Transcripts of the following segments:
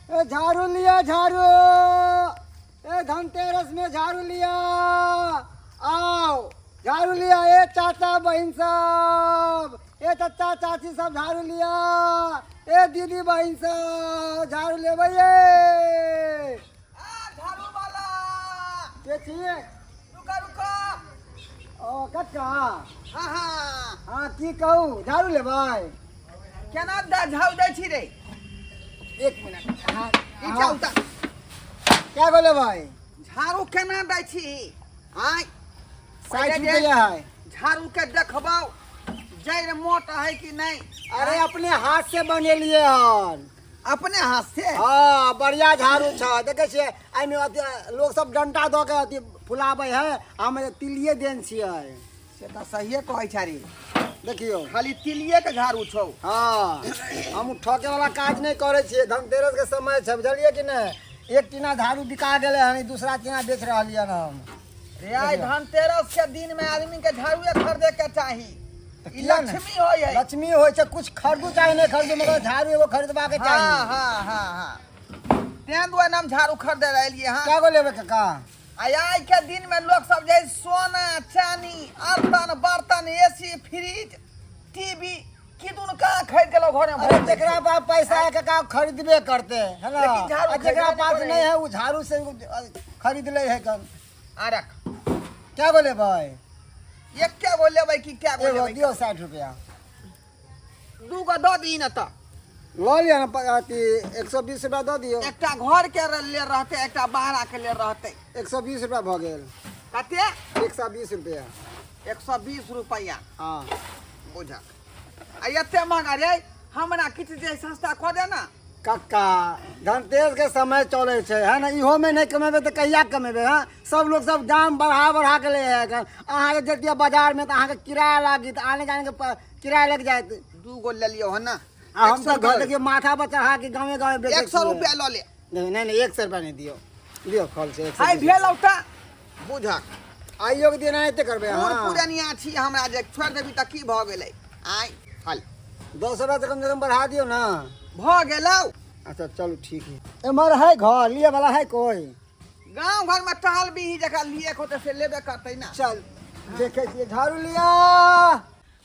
झाड़ू लिया झाड़ू। धनतेरस में झाड़ू लिया। आओ झाड़ू लिया। चाचा बहन सब, चाचा चाची सब झाड़ू लिया। दीदी बहन सब झाड़ू ले भैया। झाड़ू वाला क्या चाहिए? रुका रुका। ओ कक्का। हाँ हाँ हाँ की कहूँ झाड़ू ले भाई। केना झाड़ू दै छी रे? एक मिनट। हाँ नीचा उतर। क्या बोले भाई? झाड़ू केना दै छी? आय 60 रुपया है। झाड़ू के देखबाओ जड़ मोट है कि नहीं। अरे अपने हाथ से बने लिए हन। अपने हाथ से? हाँ बढ़िया झाड़ू छ। देखे छियै एहिमे लोग सब डंटा दऽ के अथी फुलाबै है। हम तिलिये देन छियै। से तऽ सहिए कहै छै रे। देखियो खाली तिलिये के झाड़ू छौ। हाँ हम ठोके वाला काज नहीं करे छियै। धनतेरस के समय छै बुझलिए कि नहीं। एक टीना झाड़ू बिका गेले हन, दूसरा टीना बेच रहलिए हम। रे आइ धनतेरस के दिन में आदमी के झाड़ू खरीदे के चाही। ई किया ने? लक्ष्मी होय है। लक्ष्मी होय छै। कुछ खरीदू चाहे नहीं खरीदू मगर झाड़ू एगो खरीदबा के चाही। हाँ हाँ हाँ हाँ तें दुआरे हम झाड़ू खरीदे रहलिए। हाँ क्या बोले काका? आइ के दिन में लोग सब जे सोना चांदी अर्तन बर्तन एसी फ्रिज टीवी किदुन कहाँ खरीद के लोग घर में। अरे जेकरा पास पैसा है काका खरीदबे करते है ना। लेकिन झाड़ू और जेकरा खरीदने पास पड़े। नहीं है वो झाड़ू से खरीद ले है कन। रख क्या बोले भाई? एक क्या बोले भाई कि क्या बोले एगो भाई? दियो 60 रुपया। दू गो दो दी न तो लो लिया ना 120 रुपया दो दियो। एकटा घर के ले रहते एकटा बाहर के ले रहते। 120 रुपया भ गेल। कते? 120 रुपया। 120 रुपया। हाँ बुझा आ एते महंगा रे। हमरा किछ जे सस्ता कऽ दे ना। काका धनतेरस के समय चले छै है ना। इहो में नहीं कमेबे तो कहिया कमेबे? हाँ सब लोग सब दाम बढ़ा के ले है। अहाँ के जतिया बाजार में तो अहाँ के किराया लागी तो आने जाने के किराया लग जाए। दू गो ले लियो है ना। हम तो घर देखिए माथा पर चढ़ा के गाँव गाँव बेचे 100 रुपया लो ले। नहीं नहीं 100 रुपया नहीं दियो। दियो फल से 120। हाय भेल औटा बुझा आइयो के दिन एते करबे। पूर हाँ पुरनिया छी हमरा जे छोड़ देबी त की भ गेलै। आइ हाल 10 रुपया से कम बढ़ा दियो ना। भ गेलौ। अच्छा चलो ठीक है। एमर है घर लिए वाला है कोई? गांव घर में टहल भी ही जगह लिए खोते से लेबे करते ना। चल देखे छिए झाड़ू लिया।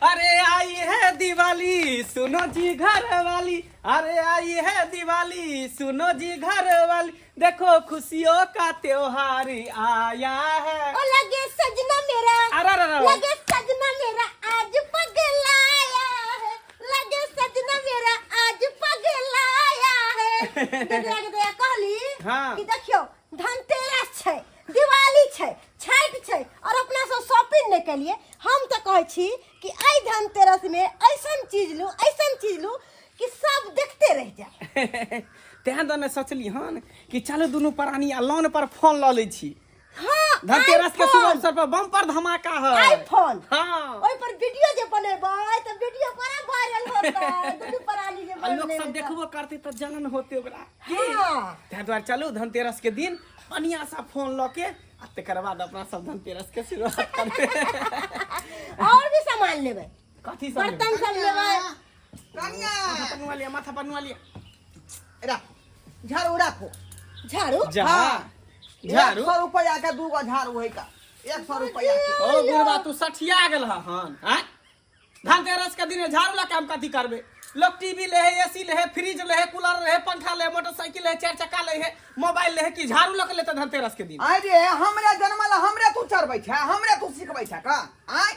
अरे आई है दिवाली सुनो जी घर वाली। अरे आई है दिवाली सुनो जी घर वाली। देखो खुशियों का त्योहार आया है। ओ लगे सजना मेरा, अरे लगे सजना मेरा आज पगलाया है। लगे सजना मेरा आज पगलाया है। देख कहली हाँ। कि देखियो धनतेरस छै, दिवाली छै, छठ छै और अपना सब शॉपिंग ने के लिए हम तो कहै छी कि आई धनतेरस में ऐसन चीज लू कि सब देखते रह जाए। तेहन तो मैं सोचली हन कि चलो दोनों प्राणी आ लोन पर फोन ल ले छी। हाँ धनतेरस के शुभ iPhone, अवसर पर बम्पर धमाका है। आईफोन। हाँ ओइ पर वीडियो जे बनेबै त वीडियो बड़ा वायरल होतै। दुनू प्राणी जे आ लोग बनेबै सब देखबो करते तो जलन होते ओकरा। हाँ तै द्वारे चलू धनतेरस के दिन बढ़िया सा फोन ल के आ तकर बाद अपना सब धनतेरस के शुरुआत करते। और भी सामान लेबै। कथी सब बर्तन सब लेबै। कनिया माथा पनुआ लिया। रा झाड़ू राखो। झाड़ू जा हाँ। झाड़ू 100 रुपया के दू गो झाड़ू है का। 100 रुपया के। ओ बुढ़वा तू सठिया गेल हन। हैं धनतेरस के दिन झाड़ू ला काम कथी करबे? लोग टीवी ले है, एसी ले है, फ्रिज ले है, कूलर ले है, पंखा ले है, मोटरसाइकिल ले है, 4 चक्का ले है, मोबाइल ले है कि झाड़ू लग लेते धनतेरस के दिन। आइ रे हमरे जन्मला हमरे तू चढ़बै छै, हमरे तू सिखबै छै का? आइ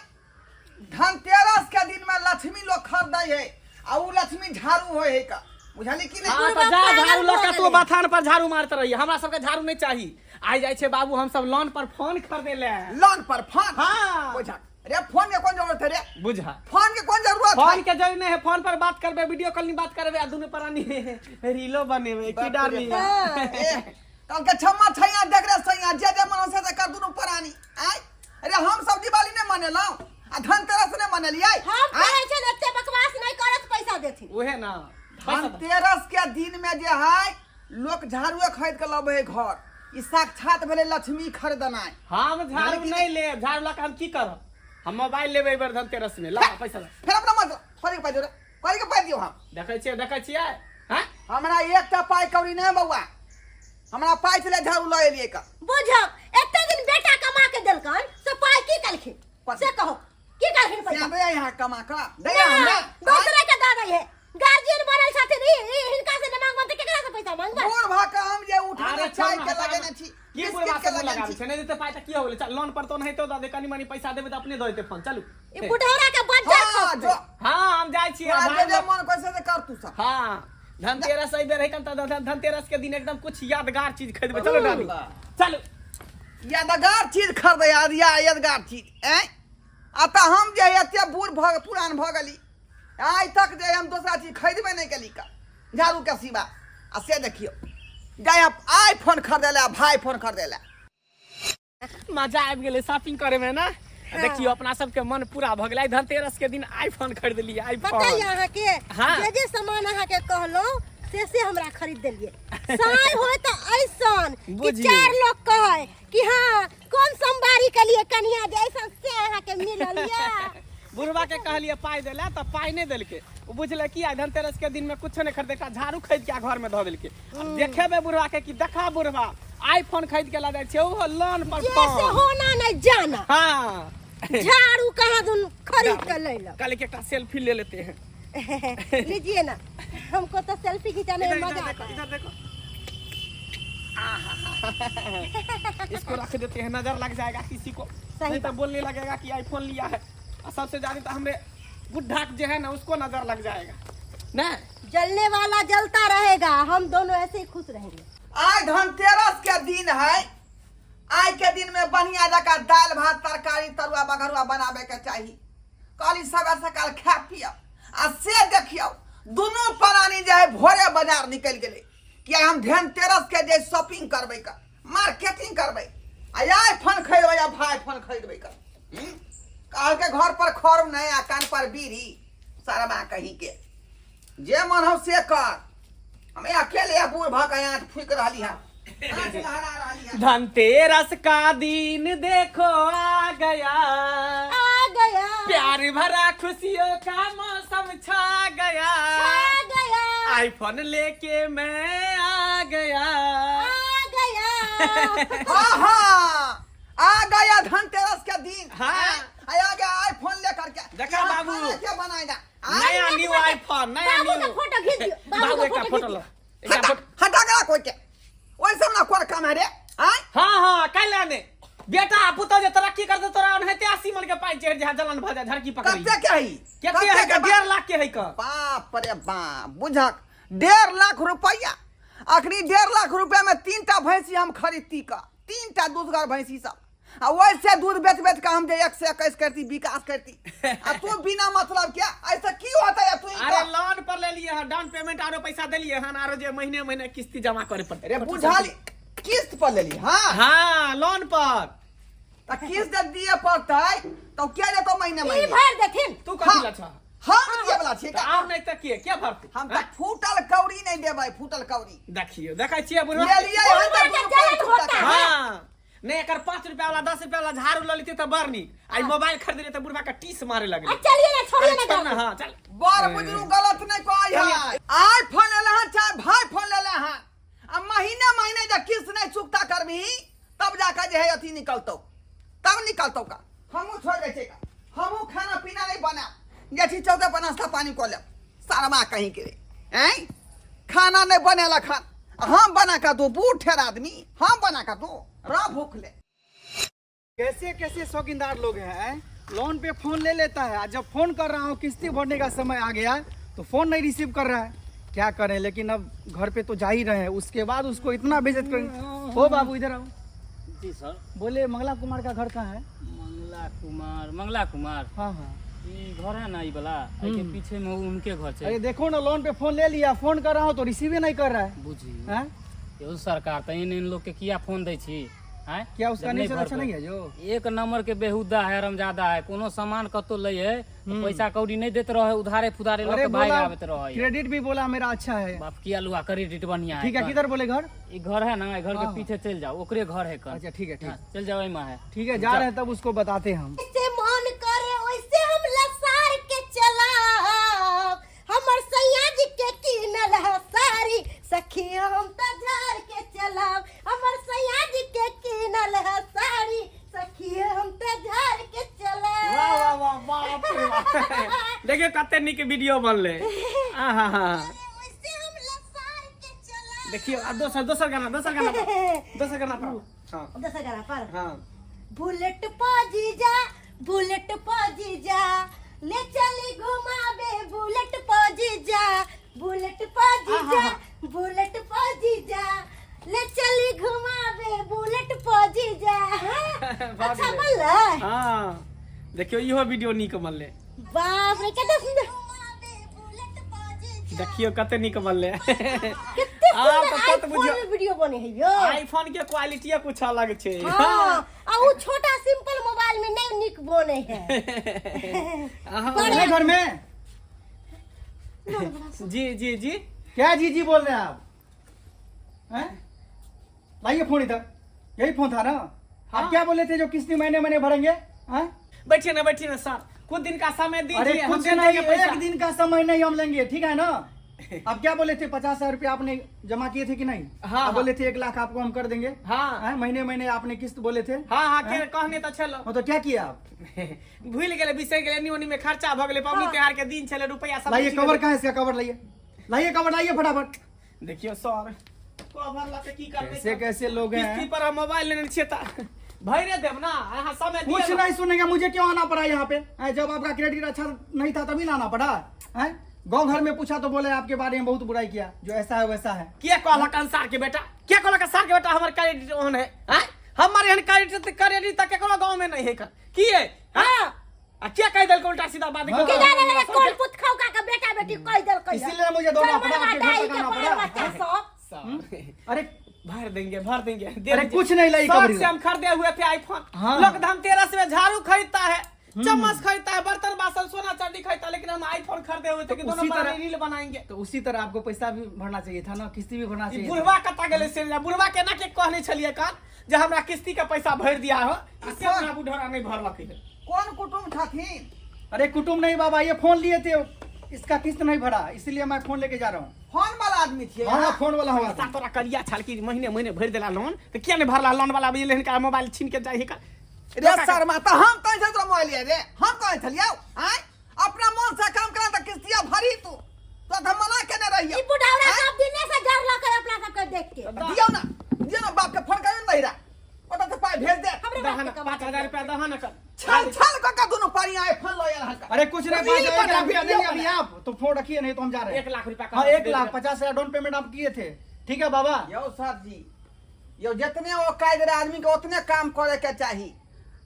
धनतेरस के दिन में लक्ष्मी लोग खरीदै है आ उ लक्ष्मी झाड़ू होय है का। बुझली कि हां नहीं? तो जा झाड़ू लग के तू बथान पर झाड़ू मारते रहिए। हमरा सब के झाड़ू नहीं चाहिए। आ जाय छै बाबू हम सब लोन पर फोन खरीदे ले। लोन पर फोन। हाँ। बुझा रे फोन के कौन जरूरत है रे? बुझा फोन के कौन जरूरत है? फोन के जरूरत नहीं है। फोन पर बात करबे, वीडियो कॉलिंग बात करबे आ दुनु प्राणी रीलो बनेबे की डाली। कल के छम्मा छैया देख रे सैया जे मन से कर दुनु प्राणी। आइ अरे हम सब दिवाली ने मनेलौ आ धनतेरस ने मनलियै। हम कहै छै एते बकवास नहीं करत पैसा देथिन। ओहे ना धनतेरस के दिन में जे है लोग झाड़ू खरीद के लबे है घर। ई साक्षात भेले लक्ष्मी खरीदनाइ। हम झाड़ू नहीं ले। झाड़ू ला के हम की करब? हम मोबाइल लेबे बार धनतेरस में। ला पैसा ला। फिर अपना मत करी के पाइ दे रे। करी के पाइ दियो हम। देखै छियै हैं हमरा एकटा पाई कौड़ी नहीं बउआ, हमरा पाई चले झाड़ू लए लिए का। बुझब एते दिन बेटा कमा के देलकन से पाई की कलखिन से कहो की कलखिन पैसा दे यहाँ कमा का दे हमरा दूसरे के दादा है गार्जियन बनल छथिन हिनका से न मांगबन त केकरा से पैसा मांगबन बूढ़ भाका हम जे उठा अरे चाय छोड़ के ना, लगे न छी की बोल बात से लगा छै नहीं देते पाई त की हो गेलै, चल लोन पर तो नहीं तो दादे कनी मनी पैसा देबे त अपने द देते फोन चलू। ई बुढ़ौरा के बच्चा हां जो हां हम जाय छी आज जे मन कैसे से कर तू सब। हां धनतेरस आई बेर है कन त धनतेरस के दिन एकदम कुछ यादगार चीज खरीदबे, चलो डाली चलो। यादगार चीज खरीदे यादगार चीज हैं आता हम जे एते बूढ़ पुरान भ गेली आज तक जे हम दूसरा चीज खरीदबे नहीं केली का झाड़ू के सिवा। आ से देखियो जाय आईफोन खरीदेला भाई फोन खरीदेला मजा आबि गेलै शॉपिंग करे में ना। देखियो अपना सबके मन पूरा भ गेलै, धनतेरस के दिन आईफोन खरीद लिए आईफोन। बताइए अहाँ के हाँ। जे सामान अहाँ के कहलो से हमरा खरीद देलिए। साई होय त ऐसन कि बुझिए। 4 लोग कहे कि हां कौन सोमवारी के लिए कन्या जैसा से अहाँ के मिलल या। बुढ़वा के कहलिए पाई देला त पाई नहीं देलके, वो बुझले कि आज धनतेरस के दिन में कुछ नहीं खरीदे का झाड़ू खरीद के घर में धो देलके। अब देखेबे बुढ़वा के कि देखा बुढ़वा आईफोन खरीद के ला दे छै ओ लोन पर जैसे होना नहीं जाना हां झाड़ू कहाँ तुम खरीद कर ले लो। कल एक सेल्फी ले लेते हैं। लीजिए ना, हमको तो सेल्फी खिंचाने में मजा आता है। इधर देखो इसको रख देते हैं, नजर लग जाएगा किसी को, नहीं तो बोलने लगेगा कि आईफोन लिया है। और सबसे ज्यादा तो हमरे बुढ़ा जो है ना उसको नजर लग जाएगा ना। जलने वाला जलता रहेगा, हम दोनों ऐसे ही खुश रहेंगे। आज धनतेरस के दिन है, आज के दिन में बढ़िया जगह दाल भात तरकारी तरुआ बघरुआ बनावे के चाहिए। काली सवेर सकाल खा पियो आ से देखियो दोनों प्राणी जो है भोरे बाजार निकल गए कि हम धनतेरस के जे शॉपिंग करबे का मार्केटिंग करबे आईफोन खरीदबे या भाई फोन खरीदबे का। काल के घर पर खौर नहीं आ कान पर बीड़ी सारा कहीं के जे मन हो से कर। हमें अकेले बूढ़ भाग यहाँ फूक रही है। धनतेरस का दिन देखो आ गया, आ गया प्यार भरा खुशियों का मौसम छा गया, आ गया आईफोन लेके मैं आ गया। आ गया आ गया धनतेरस का दिन। हाँ। आ गया आईफोन लेकर के। देखा बाबू क्या बनाएगा नया न्यू आईफोन, नया बाबू का न्यू फोटो खींच दियो, बाबू का फोटो लो। एक हटा फोटो- हटा गया कोई के वैसे ना कौन काम है रे। हाँ हाँ हाँ कल आने बेटा पुतो जे तरक्की कर दे तोरा उन्हें 80 मन के पाई चढ़ जा जलन भजा झड़की पकड़ी कत्ते के है केते है का 1.5 लाख के है का। बाप रे बाप बुझक 1.5 लाख रुपया। अखनी 1.5 लाख रुपया में 3टा भैंसी हम खरीदती का, 3टा दूधगर भैंसी सब। आ वैसे दूध बेच बेच के हम जे 121 करती विकास करती। आ तू बिना मतलब क्या ऐसा क्यों होता है तू? अरे लोन पर ले लिए हैं, डाउन पेमेंट आरो पैसा देलिए हन, आरो जे महीने महीने किस्ती जमा करे पड़ते। अरे बुझाली किस्त पर ले ली। हाँ हाँ लोन पर तो किस्त जब दिए पड़ता तो क्या देतो महीने ई महीने? भर देथिन तू कथि ला छ हम दिए वाला छिए का? और नहीं त के क्या भरते हम तो फूटल कौड़ी नहीं देबै, फूटल कौड़ी देखियो देखै छियै बुढ़वा ले लिए हम तो बुढ़वा के जलन होता है। हाँ नहीं एकर 5 रुपया वाला 10 रुपया वाला झाड़ू ल लेते त बरनी आई मोबाइल खरीद ले त बुढ़वा का टीस मारे लगले। चलिए ना छोड़िए ना चल ना गाँव। हाँ चल बड़ बुजुर्ग गलत नहीं कोई है। आईफोन लेले हैं चाहे भाई फोन लेले हैं, अब महीने महीने जब किस्त नहीं चुकता करबी तब जाकर जे है अथी निकलतो, तब निकलतो का। हमू छोड़ दे छे का, हमू खाना पीना नहीं बना जे छी चौदह पर नाश्ता पानी को ले सारा माँ कहीं के हैं खाना नहीं बनेला खान हम बना कर दो। बूढ़ ठेर आदमी हम बना कर दो रा भूख ले। कैसे कैसे शौकीनदार लोग हैं, लोन पे फोन ले लेता है, जब फोन कर रहा हूँ किस्ती भरने का समय आ गया तो फोन नहीं रिसीव कर रहा है। क्या करें, लेकिन अब घर पे तो जा ही रहे हैं, उसके बाद उसको इतना बेइज्जत करेंगे। हो बाबू इधर आओ। जी सर। बोले मंगला कुमार का घर कहाँ है? मंगला कुमार हाँ हाँ ई घर है ना ई वाला, के पीछे में उनके घर अरे है। देखो ना, लोन पे फोन ले लिया, फोन कर रहा हूँ तो रिसीव ही नहीं कर रहा है। बुझी हैं? यो सरकार तो इन लोग के किया फोन दै छी हैं? क्या उसका जब नेचर भर अच्छा पाए। नहीं है जो? एक नंबर के बेहुदा है, रमजादा है। कोनो सामान कतो ले है तो पैसा कौड़ी नहीं देते रहे, उधारे फुधारे अरे लोग भाग बोला आवे रहे। क्रेडिट भी बोला मेरा अच्छा है। बाप किया लुआ क्रेडिट बढ़िया है। ठीक है, किधर बोले घर? ई घर है ना, ई घर हाँ। के पीछे चल जाओ, ओकरे घर है कन। अच्छा ठीक है, ठीक हाँ, चल जाओ एमा है। ठीक है, जा रहे हैं तब उसको बताते हैं हम। जैसे मन करे वैसे हम लसार के चला, हमर सैया जी के किनल है सारी देखियो कते निक वीडियो बनले। आहा हा उससे हम लसार के चला देखियो आ दोसर गाना पर। हां दूसरा गाना पर हां बुलेट पा जीजा ले चली घुमावे बुलेट पा जीजा ले चली घुमावे बुलेट पा जीजा अच्छा बोल रहा हां देखियो इहो वीडियो निक बनले। बाप रे कितना सुंदर देखियो कते निक बनले। कितने सुंदर आईफोन में वीडियो बने है यो आईफोन के क्वालिटी कुछ अलग छे। हां आ वो छोटा सिंपल मोबाइल में नहीं निक बने है अपने घर में जी क्या जी बोल रहे हैं आप? हैं? लाइए फोन इधर, यही फोन था ना? हाँ। आप क्या बोले थे जो किस्ती महीने भरेंगे? हैं? बैठिए ना सर, कुछ दिन का समय दीजिए। अरे हम कुछ दे नहीं, देंगे पैसा। एक दिन का समय नहीं हम लेंगे, ठीक है ना? आप क्या बोले थे? 50,000 रुपया आपने जमा किए थे कि नहीं? हाँ, आप बोले थे 1 लाख आपको हम कर देंगे। हाँ हैं? महीने आपने किस्त बोले थे। हाँ हैं? कहने तो चलो। हाँ, तो क्या किया आप? भूल गेले, बिसर गेले, नियोनी में खर्चा भ गेले, पबनी त्योहार के दिन चले, रुपया सब लाइए चीज कवर में- कहाँ है इसका? कवर लाइए फटाफट। देखियो सर कवर लाके की करबे? कैसे कैसे लोग किस्ती हैं? पर हम मोबाइल लेने छिए त भैरे देब ना, यहाँ समय कुछ दिए नहीं सुनेंगे, मुझे क्यों आना पड़ा यहाँ पे? हैं? जब आपका क्रेडिट अच्छा नहीं था तभी ना आना पड़ा है? गाँव घर में पूछा तो बोले आपके बारे में बहुत बुराई किया, जो ऐसा है वैसा है। क्या कहलक अंसार के बेटा? क्या कहलक अंसार के बेटा? हमर क्रेडिट ऑन है, हैं? हमारे यहाँ क्रेडिट तक केकरो गांव में नहीं है का की है? हां आ क्या कह देल उल्टा सीधा बात हाँ। कि जाने लगे कौन पुत खाऊ का बेटा बेटी कह दल कह इसीलिए मुझे दौड़ना पड़ा, आपके घर तक आना पड़ा। अरे भर देंगे अरे कुछ नहीं लाई कवर से हम खरीदे हुए थे आईफोन। हाँ। लोग धनतेरस में झाड़ू खरीदता है, चम्मच खरीदता है, बर्तन बासन सोना चांदी खरीदता है, लेकिन हम आईफोन खरीदे हुए थे कि दोनों उसी पर तरह- रील बनाएंगे। तो उसी तरह आपको पैसा भी भरना चाहिए था ना, किस्ती भी भरना चाहिए था। बुढ़वा कता गेले से बुढ़वा के ना के कहने छलिए कान जे हमरा किस्ती का पैसा भर दिया हो, इससे अपना बुढ़वा नहीं भरलक है। कौन कुटुम छथिन? अरे कुटुम नहीं बाबा, ये फोन लिए थे, इसका किस्त नहीं भरा, इसलिए मैं फोन लेके जा रहा हूँ। फोन वाला आदमी थे। हाँ फोन वाला हुआ पैसा था। तोरा करिया छल की महीने भर देला लोन, तो क्या नहीं भरला? लोन वाला भी लेन का मोबाइल छीन के जाही का। रे सर माता हम कहीं से तो मोबाइल लिए रे, हम कहीं चलियो हैं? अपना मन से काम करा तो किस्तियां भरी तू तो हम मना केने रहियो। ई बुढ़ावरा सब दिन से डर लगे अपना सब के देख के दियो ना बाप के फोन करे नहीं रहा, ओटा तो पाई भेज दे। हमरे दहन बाप के 5,000 रुपया दहन कर। छल का दोनों पानी आए फोन लो यार हल्का। अरे कुछ नहीं, 5,000 रुपया देंगे अभी आप, तो फोन रखिए, नहीं तो हम जा रहे हैं। 1 लाख रुपया हाँ 1 लाख 50,000 डाउन पेमेंट आप किए थे, ठीक है बाबा? यो सर जी, यो जितने वो कायदे आदमी के उतने काम करे के चाहिए।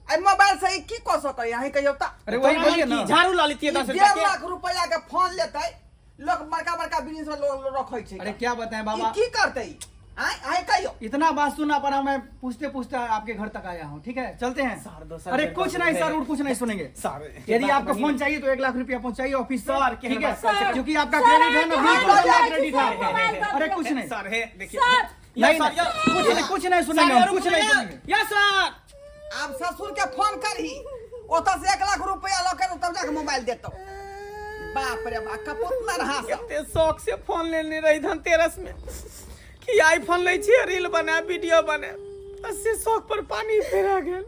आई मोबाइल से की को सके यही कहियो ता? अरे वही बोलिए ना। झाड़ू ला लेती है 10 रुपया 1.5 के। लाख रुपया के फोन लेते लोग बड़का बिजनेस में लोग रखे छे। अरे क्या बताएं बाबा, ई की करते आई कहियो? इतना बात सुनना पड़ा, मैं पूछते आपके घर तक आया हूँ, ठीक है? चलते हैं। सर, दोसर अरे जगह कुछ पे नहीं है। सर, और कुछ नहीं सुनेंगे। सर, यदि बात आपको नहीं फोन है। चाहिए तो 1 लाख रुपया पहुंचाइए ऑफिस से, सर, ठीक है? सर, क्योंकि आपका सर, क्रेडिट है ना, सर, 20 सर, क्रेडिट है। सर, अरे कुछ नहीं सर है देखिए सर, नहीं कुछ नहीं सुनेंगे हम, कुछ नहीं सुनेंगे। Yes sir. आप ससुर के फोन करही, ओता से 1 लाख रुपया लके तब जाके मोबाइल देतो। बाप रे बाप, कपूत ना रहा सब। कितने शौक से फोन लेने रही धनतेरस में कि आईफोन ले छिए, रील बना, वीडियो बना, उससे शौक पर पानी फेरा गेल।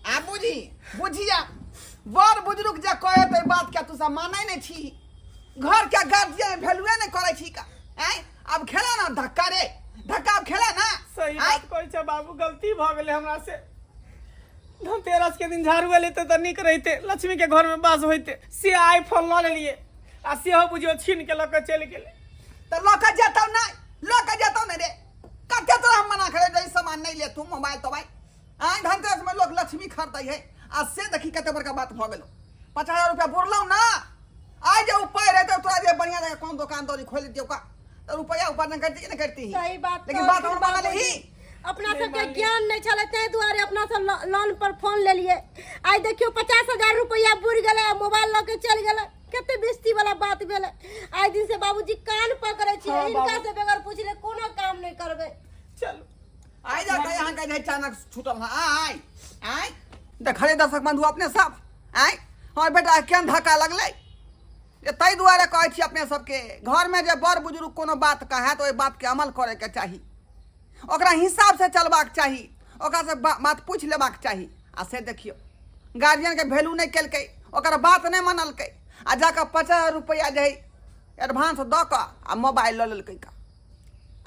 आ बुझिया बड़ बुजुर्ग जे कहे तो बात क्या तू सब मानै नहीं छी? घर के गार्जियन वैल्यूए नहीं करे छी का? हैं? अब खेला ना धक्का रे, धक्का अब खेला ना। सही हैं? बात कहै छै बाबू, गलती भ गेलै हमरा से। धनतेरस के दिन झाड़ू लेते तो निक रहते, लक्ष्मी के घर में बास होते, से आईफोन ल लेलिए आ सेहो बुझियो छीन के लके चल गेलै। तो लोग जेतौ नहीं रे, कते तो हम मना करे जई सामान नहीं ले तू मोबाइल तो भाई। आइ धनतेरस में लोग लक्ष्मी खरीदै है, आ से देखी कते बड़का बात भ गेलो। 50,000 रुपया बोललौ ना, आइ जे उपाय रहते तोरा जे बढ़िया जगह कौन दुकान दौरी खोल दियो का, तो रुपया ऊपर न करती कि नहीं करती? सही बात। लेकिन बात हम माना ली। अपना सबके ज्ञान नहीं चले ते दुआरे अपना सब लोन पर फोन ले लिए। आई देखियो 50,000 रुपया बुड़ गेले, मोबाइल लेके चल गेले, कते बेइज्जती वाला बात भेले। आई दिन से बाबूजी कान पकड़े छी, हाँ, इनका बाबू। से बगैर पूछले कोनो काम नहीं करबे। चलो आई जा के यहाँ के अचानक छूटल ना। आई देखले दर्शक बंधु अपने सब आई हाँ बेटा केन धक्का लगले, ये तई दुआरे कहै छी अपने सबके घर में जे बड़ बुजुर्ग कोनो बात कहे तो ओइ बात के अमल करे के चाही, ओकरा हिसाब से चलबाक चाही, ओकरा से बात पूछ लेबाक चाही। आ से देखियो गार्जियन के वैल्यू नहीं केलकै, ओकर बात नहीं मनलकै आ जाकर 50 रुपया जे एडवांस दऽ कऽ आ मोबाइल लऽ लेलकै का।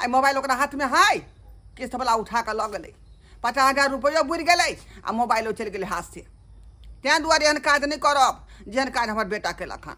आई मोबाइल ओकरा हाथ में है, किस्त वाला उठा कर लऽ गेलै, 50,000 रुपया बुड़ि गेलै आ मोबाइलो चलि गेलै हाथ से। तैं दुआरे एहन काज नहीं करब जेहन काज हमर बेटा केलक हन।